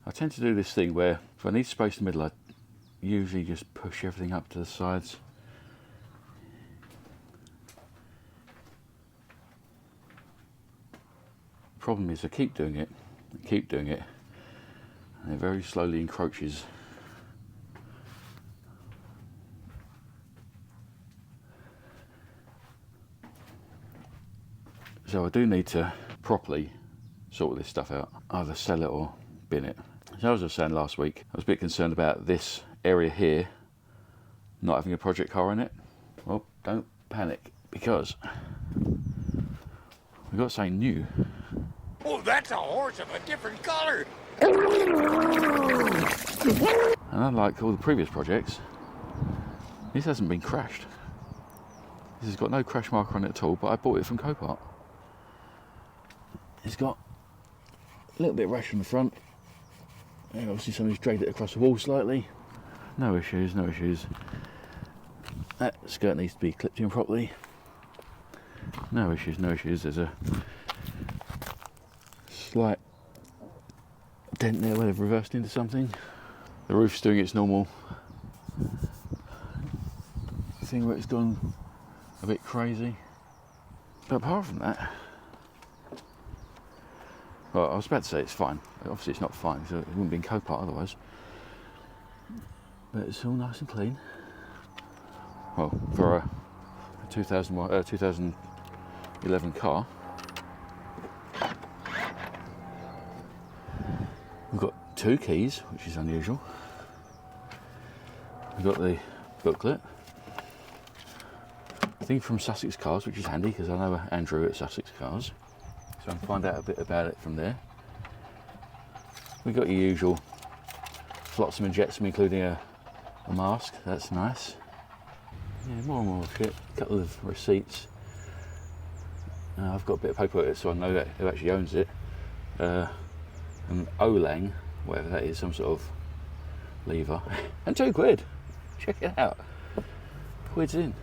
I tend to do this thing where if I need space in the middle, I usually just push everything up to the sides. The problem is I keep doing it, and it very slowly encroaches. So I do need to properly sort this stuff out, either sell it or bin it. So as I was saying last week, I was a bit concerned about this area here not having a project car in it. Well, don't panic, because we've got something new. Oh, that's a horse of a different color. And unlike all the previous projects, this hasn't been crashed. This has got no crash marker on it at all, but I bought it from Copart. It's got a little bit of rash on the front, and obviously somebody's dragged it across the wall slightly. No issues, no issues. That skirt needs to be clipped in properly. No issues, no issues. There's a slight dent there where they've reversed into something. The roof's doing its normal thing where it's gone a bit crazy. But apart from that, well, I was about to say it's fine. Obviously it's not fine, so it wouldn't be in Copart otherwise. But it's all nice and clean. Well, for a 2011 car. We've got 2 keys, which is unusual. We've got the booklet. I think from Sussex Cars, which is handy because I know Andrew at Sussex Cars, so I can find out a bit about it from there. We've got your usual flotsam and jetsam, including a mask. That's nice. Yeah, more and more shit. A couple of receipts. I've got a bit of paper with it, so I know that who actually owns it. An Olang, whatever that is, some sort of lever, and £2. Check it out. Quid's in.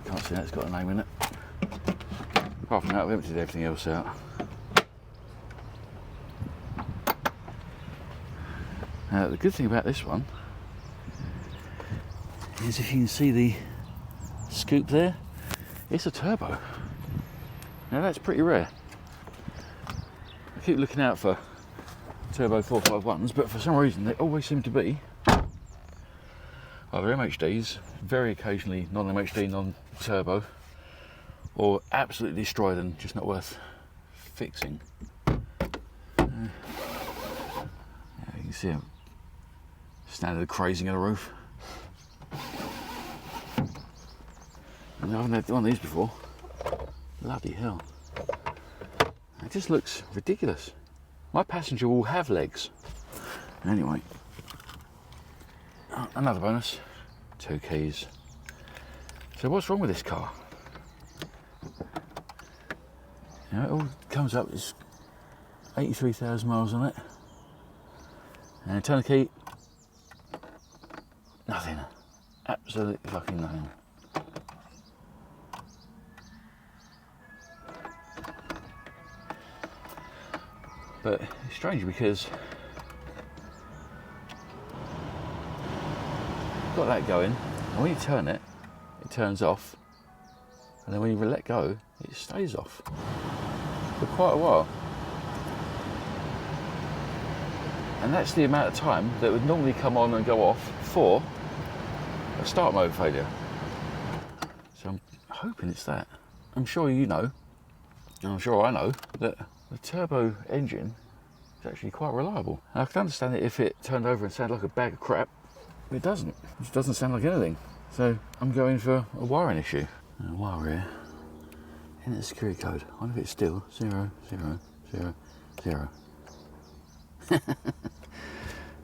Can't see that, it's got a name in it. Apart from that, I've emptied everything else out. Now, the good thing about this one is if you can see the scoop there, it's a turbo. Now that's pretty rare. I keep looking out for turbo 451s, but for some reason they always seem to be either MHDs, very occasionally non-MHD, non-turbo, or absolutely destroyed and just not worth fixing. Yeah, you can see a standard crazing on the roof. I haven't had one of these before. Bloody hell. It just looks ridiculous. My passenger will have legs. Anyway, another bonus, 2 keys. So what's wrong with this car? You know, it all comes up, it's 83,000 miles on it. And turn the key, nothing. Absolutely fucking nothing. But it's strange because got that going, and when you turn it, it turns off, and then when you let go, it stays off for quite a while. And that's the amount of time that would normally come on and go off for a start mode failure. So I'm hoping it's that. I'm sure you know, and I'm sure I know, that the turbo engine is actually quite reliable. And I can understand it if it turned over and sounded like a bag of crap, but it doesn't. It doesn't sound like anything. So I'm going for a wiring issue. And while we're here, in the security code, I wonder if it's still 0000.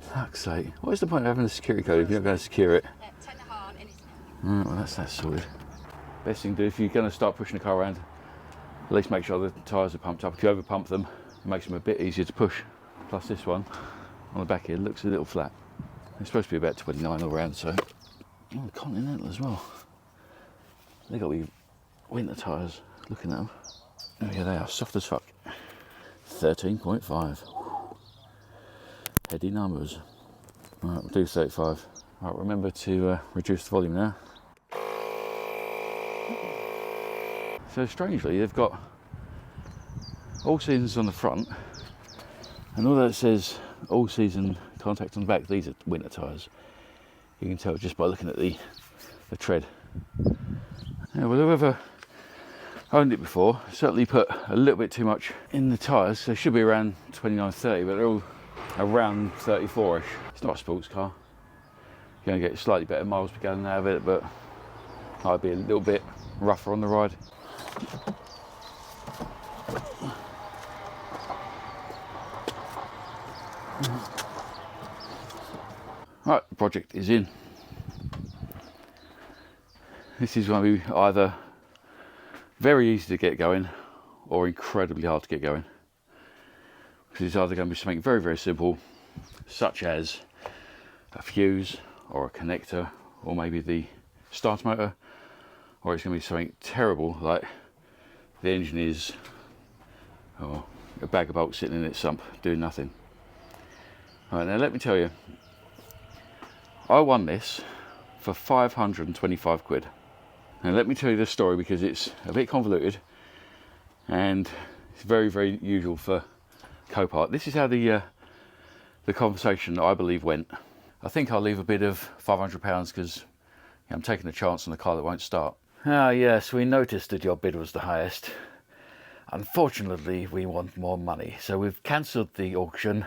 Fuck's sake. What is the point of having a security code if you're not going to secure it? Right, well that's sorted. Best thing to do if you're going to start pushing the car around, at least make sure the tyres are pumped up. If you over pump them, it makes them a bit easier to push. Plus this one on the back here looks a little flat. It's supposed to be about 29 all round, so. Oh, the Continental as well. They've got to be winter tyres, looking at them. Oh yeah, they are soft as fuck. 13.5. Heady numbers. Right, we'll do 35. Right, remember to reduce the volume now. So strangely, they've got all seasons on the front, and although it says all season contact on the back, these are winter tyres. You can tell just by looking at the tread. Yeah, well, whoever owned it before certainly put a little bit too much in the tyres. They should be around 29-30, but they're all around 34ish. It's not a sports car. You're going to get slightly better miles per gallon out of it, but might be a little bit rougher on the ride. Right, the project is in. This is going to be either very easy to get going or incredibly hard to get going. Because it's either going to be something very, very simple, such as a fuse or a connector or maybe the starter motor, or it's going to be something terrible like the engine is or a bag of bolts sitting in its sump doing nothing. Alright, now let me tell you, I won this for 525 quid. Now let me tell you this story because it's a bit convoluted and it's very, very usual for Copart. This is how the conversation, I believe, went. I think I'll leave a bid of £500 because I'm taking a chance on a car that won't start. Ah yes, we noticed that your bid was the highest. Unfortunately, we want more money, so we've cancelled the auction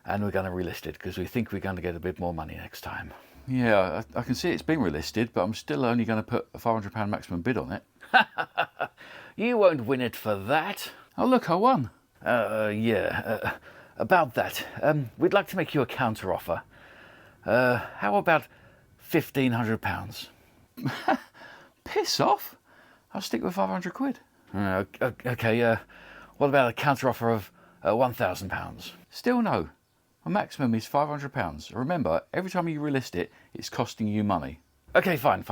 and we're going to relist it because we think we're going to get a bit more money next time. Yeah, I can see it's been relisted, but I'm still only going to put a £500 maximum bid on it. You won't win it for that. Oh look, I won. Yeah, about that. We'd like to make you a counter offer. How about £1,500? Piss off. I'll stick with 500 quid. Okay, what about a counter offer of £1,000? Still no. My maximum is £500. Remember, every time you relist it, it's costing you money. Okay, fine.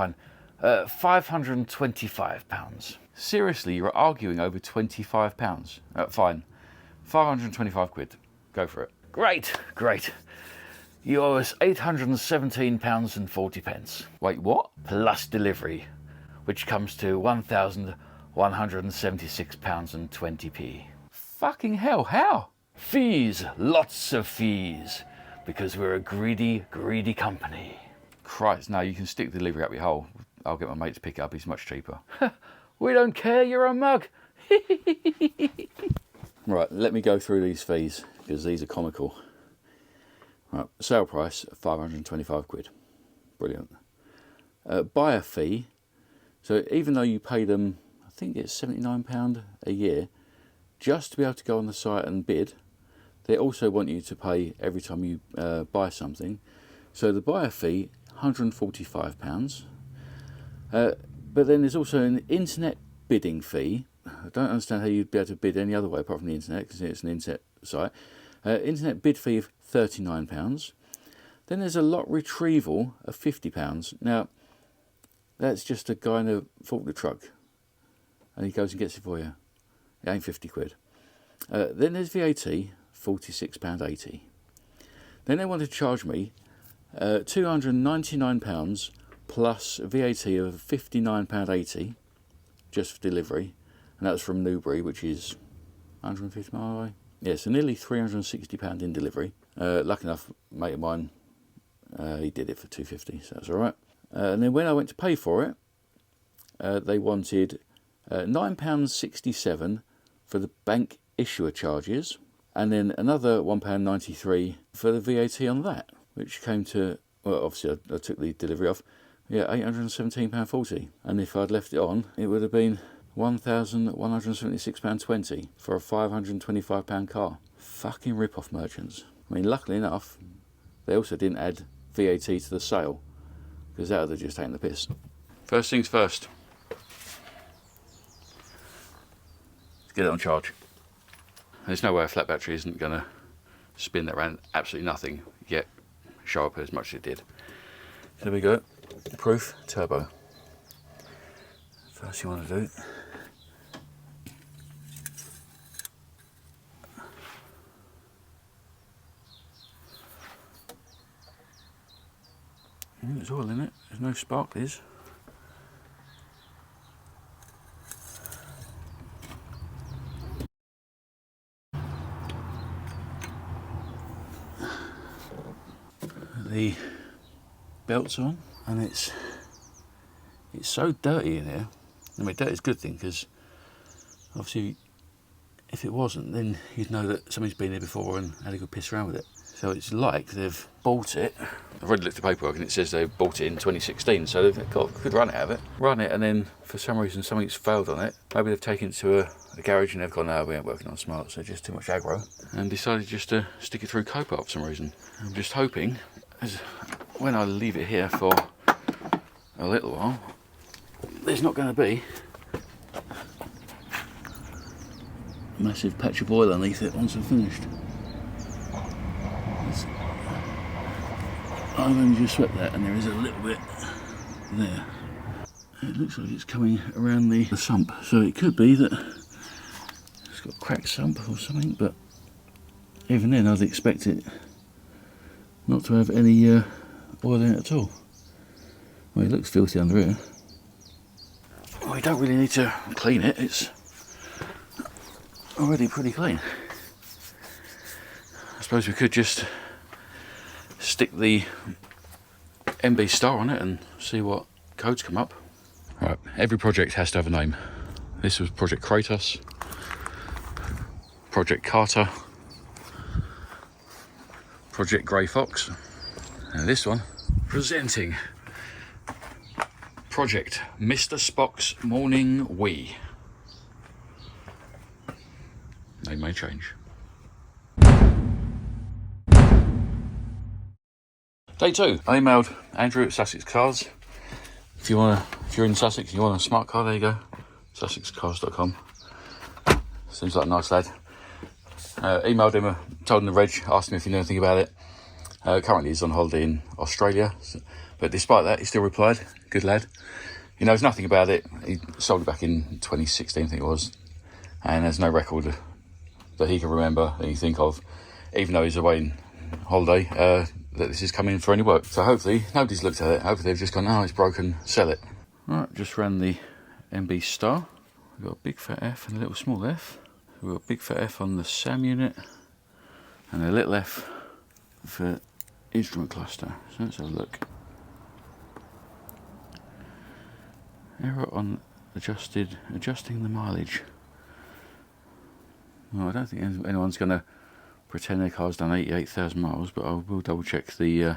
£525. Seriously, you're arguing over £25. Fine. 525 quid. Go for it. Great. You owe us £817.40. Wait, what? Plus delivery, which comes to £1,176.20. Fucking hell, how? Fees, lots of fees, because we're a greedy company. Christ, no, you can stick the delivery up your hole. I'll get my mate to pick it up, he's much cheaper. We don't care, you're a mug. Right, let me go through these fees, because these are comical. Right, sale price, 525 quid. Brilliant. Buyer fee, so even though you pay them, I think it's £79 a year, just to be able to go on the site and bid, they also want you to pay every time you buy something. So the buyer fee, £145. But then there's also an internet bidding fee. I don't understand how you'd be able to bid any other way apart from the internet, because it's an internet site. Internet bid fee of £39. Then there's a lot retrieval of £50. Now, that's just a guy in a forklift truck, and he goes and gets it for you. It ain't 50 quid. Then there's VAT, £46.80. Then they want to charge me £299 plus VAT of £59.80 just for delivery, and that was from Newbury, which is 150 miles away. Yeah, so nearly £360 in delivery. Lucky enough, a mate of mine, he did it for £250, so that's all right. And then when I went to pay for it, they wanted £9.67 for the bank issuer charges, and then another £1.93 for the VAT on that, which came to, well, obviously I took the delivery off, yeah, £817.40. And if I'd left it on, it would have been £1,176.20 for a £525 car. Fucking rip-off merchants. I mean, luckily enough, they also didn't add VAT to the sale, because that would have just taken the piss. First things first. Let's get it on charge. There's no way a flat battery isn't going to spin that around absolutely nothing, yet show up as much as it did. There we go. Proof turbo. First you want to do, There's oil in it. There's no sparklers. The belt's on, and it's so dirty in here. I mean, dirty is a good thing, because obviously if it wasn't, then you'd know that somebody's been here before and had a good piss around with it. So it's like they've bought it. I've already looked at the paperwork and it says they bought it in 2016, so they've got a good run out of it. Run it, and then for some reason something's failed on it. Maybe they've taken it to a garage and they've gone, no, we ain't working on smart, so just too much aggro, and decided just to stick it through Copart for some reason. I'm just hoping, as when I leave it here for a little while, there's not going to be a massive patch of oil underneath it once I've finished. I've only just swept that, and there is a little bit there. It looks like it's coming around the sump, so it could be that it's got a cracked sump or something, but even then I'd expect it not to have any oil in it at all. Well, it looks filthy under here. Well, you don't really need to clean it, it's already pretty clean. I suppose we could just stick the MB star on it and see what codes come up. Right, every project has to have a name. This was Project Kratos, Project Carter, Project Grey Fox, and this one, presenting Project Mr. Spock's Morning Wee. They may change. Day 2. I emailed Andrew at Sussex Cars. If you're in Sussex, you want a smart car, there you go. SussexCars.com. Seems like a nice lad. Emailed him, told him the reg, asked him if he knew anything about it. Currently he's on holiday in Australia, but despite that, he still replied. Good lad. He knows nothing about it. He sold it back in 2016, I think it was, and there's no record that he can remember, that he think of, even though he's away on holiday, that this is coming for any work. So hopefully nobody's looked at it. Hopefully they've just gone, oh, it's broken, sell it. Right, just ran the MB star. We've got a big fat F and a little small f. We've got a big fat F on the SAM unit and a little f for instrument cluster. So let's have a look. Error on adjusting the mileage. Well, I don't think anyone's going to pretend their car's done 88,000 miles, but I will double check the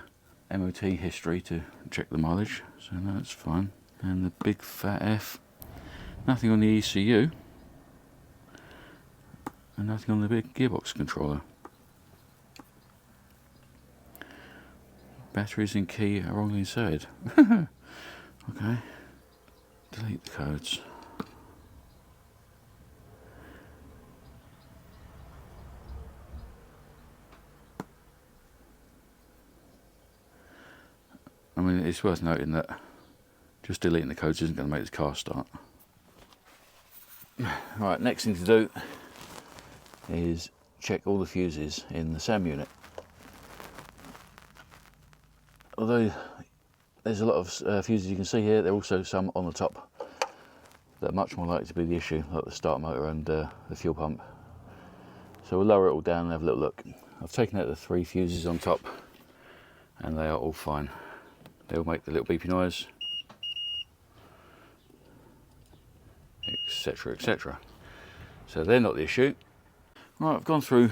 MOT history to check the mileage, so no, that's fine. And the big fat F, nothing on the ECU, and nothing on the big gearbox controller. Batteries and key are wrongly inserted. Okay, delete the codes. I mean, it's worth noting that just deleting the codes isn't going to make this car start. Right, next thing to do is check all the fuses in the SAM unit. Although there's a lot of fuses you can see here, there are also some on the top that are much more likely to be the issue, like the start motor and the fuel pump. So we'll lower it all down and have a little look. I've taken out the 3 fuses on top and they are all fine. They'll make the little beepy noise, etc, etc. So they're not the issue. Right, I've gone through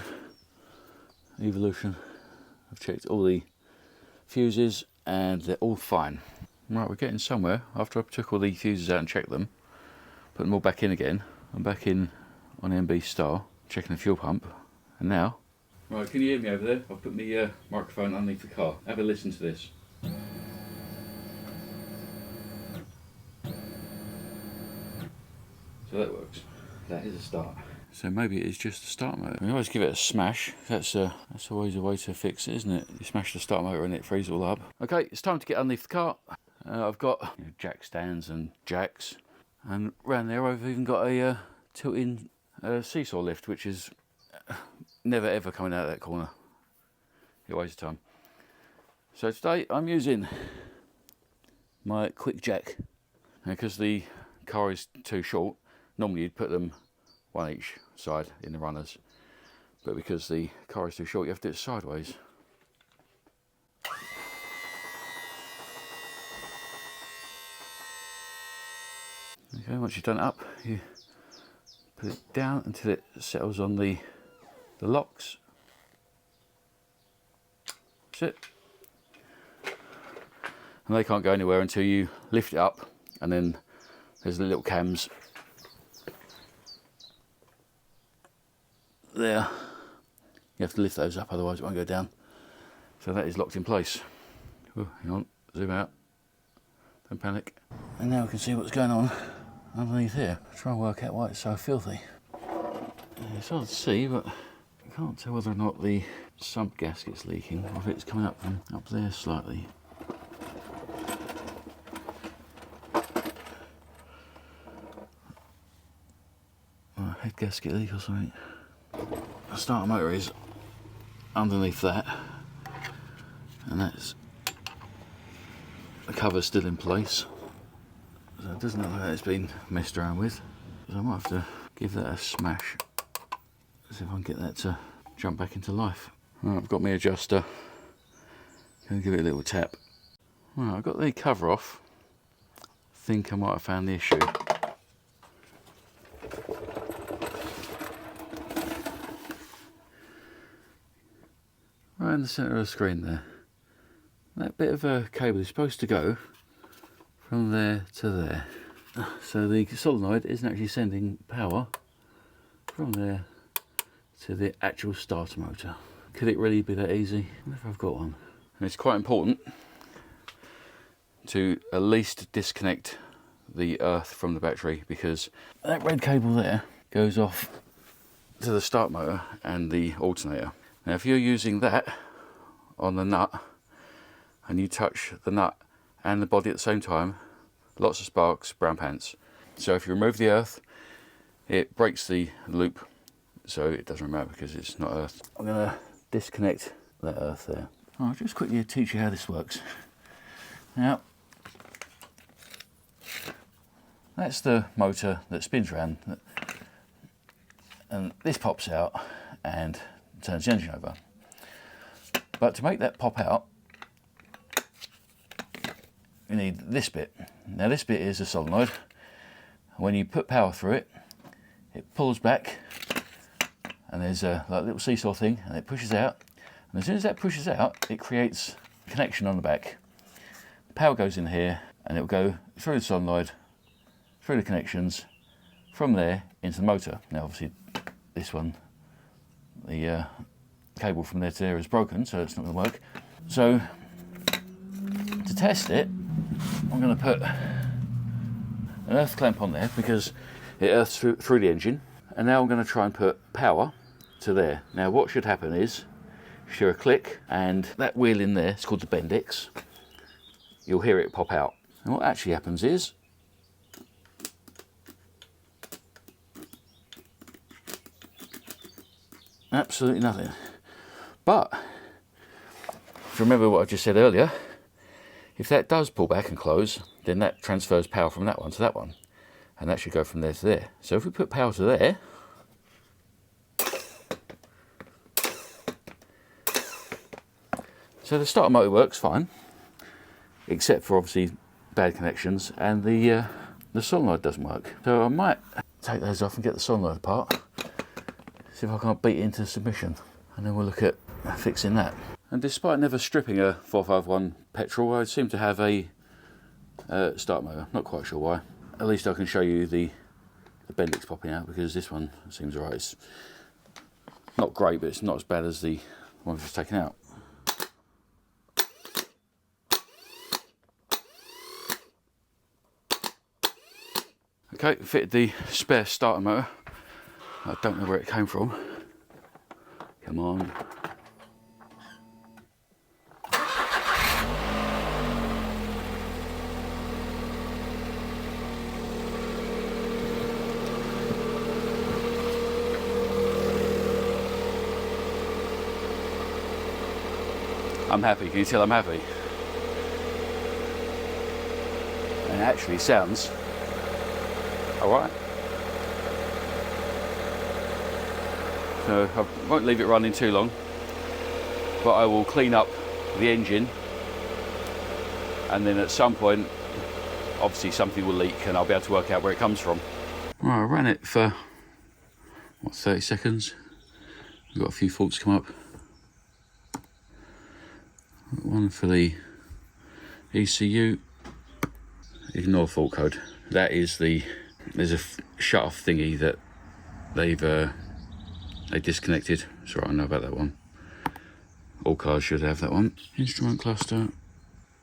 Evolution. I've checked all the fuses and they're all fine. Right, we're getting somewhere. After I took all the fuses out and checked them, put them all back in again, I'm back in on MB Star, checking the fuel pump, and now... Right, can you hear me over there? I've put my microphone underneath the car. Have a listen to this. So that works. That is a start. So maybe it is just a start motor. We always give it a smash. That's always a way to fix it, isn't it? You smash the start motor and it frees it all up. Okay, it's time to get underneath the car. I've got jack stands and jacks, and around there I've even got a tilt-in seesaw lift, which is never ever coming out of that corner. It wastes time. So today I'm using my quick jack. Now, because the car is too short, normally you'd put them one each side in the runners, but because the car is too short, you have to do it sideways. Okay, once you've done it up, you put it down until it settles on the locks. That's it. And they can't go anywhere until you lift it up, and then there's the little cams there. You have to lift those up, otherwise it won't go down. So that is locked in place. Oh, hang on, zoom out, don't panic. And now we can see what's going on underneath here. Try and work out why it's so filthy. It's hard to see, but I can't tell whether or not the sump gasket's leaking or if it's coming up from up there slightly. Head gasket leak or something. The starter motor is underneath that, and that's the cover's still in place, so it doesn't look like it's been messed around with. So I might have to give that a smash, see if I can get that to jump back into life. Right, I've got my adjuster, going to give it a little tap. Right, I've got the cover off. I think I might have found the issue. Right in the centre of the screen there. That bit of a cable is supposed to go from there to there. So the solenoid isn't actually sending power from there to the actual starter motor. Could it really be that easy? I wonder if I've got one. And it's quite important to at least disconnect the earth from the battery, because that red cable there goes off to the start motor and the alternator. Now if you're using that on the nut and you touch the nut and the body at the same time, lots of sparks, brown pants. So if you remove the earth, it breaks the loop, so it doesn't matter because it's not earth. I'm going to disconnect that earth there. I'll just quickly teach you how this works. Now, that's the motor that spins around, and this pops out and turns the engine over. But to make that pop out, you need this bit. Now this bit is a solenoid. When you put power through it, it pulls back, and there's a like little seesaw thing, and it pushes out. And as soon as that pushes out, it creates a connection on the back. Power goes in here, and it will go through the solenoid, through the connections, from there into the motor. Now obviously this one, the cable from there to there is broken, so it's not going to work. So to test it, I'm going to put an earth clamp on there because it earths through the engine. And now I'm going to try and put power to there. Now what should happen is, you hear a click, and that wheel in there, it's called the Bendix, you'll hear it pop out. And what actually happens is, absolutely nothing. But if you remember what I just said earlier, if that does pull back and close, then that transfers power from that one to that one, and that should go from there to there. So if we put power to there, so the starter motor works fine, except for obviously bad connections, and the solenoid doesn't work. So I might take those off and get the solenoid apart, see if I can't beat it into submission, and then we'll look at fixing that. And despite never stripping a 451 petrol, I seem to have a starter motor. Not quite sure why. At least I can show you the Bendix popping out, because this one seems alright. It's not great, but it's not as bad as the one we've just taken out. Okay, fitted the spare starter motor. I don't know where it came from. Come on. I'm happy. Can you tell I'm happy? it actually sounds alright. So I won't leave it running too long, but I will clean up the engine, and then at some point obviously something will leak and I'll be able to work out where it comes from. Right, I ran it for what, 30 seconds. We've got a few faults come up. One for the ECU. Ignore fault code. That is there's a shut off thingy that they disconnected. So I know about that one. All cars should have that one. Instrument cluster,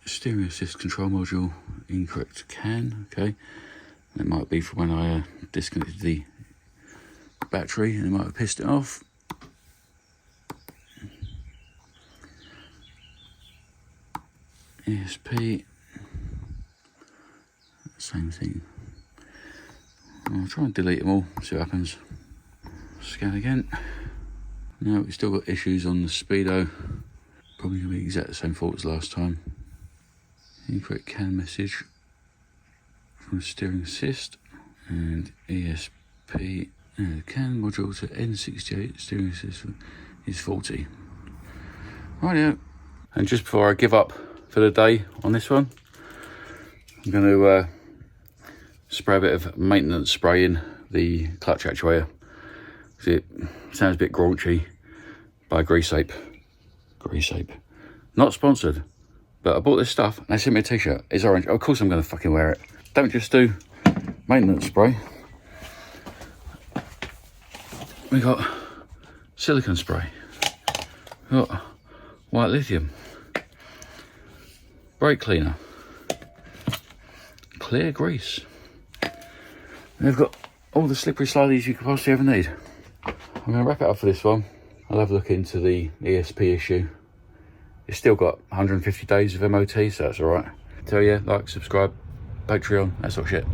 steering assist control module, incorrect CAN. Okay, that might be from when I disconnected the battery and it might have pissed it off. ESP, same thing. I'll try and delete them all, see what happens. Scan again. No, we've still got issues on the speedo. Probably going to be exactly the same fault as last time. Incorrect CAN message from steering assist. And ESP, CAN module to N68 steering assist is faulty. Rightio. And just before I give up for the day on this one, I'm going to spray a bit of maintenance spray in the clutch actuator. It sounds a bit raunchy by Grease Ape. Not sponsored, but I bought this stuff and they sent me a t-shirt. It's orange. Of course I'm going to fucking wear it. Don't just do maintenance spray. We got silicone spray. We got white lithium. Brake cleaner. Clear grease. And they've got all the slippery slideys you could possibly ever need. I'm going to wrap it up for this one. I'll have a look into the ESP issue. It's still got 150 days of MOT, so that's alright. So yeah, like, subscribe, Patreon, that sort of shit.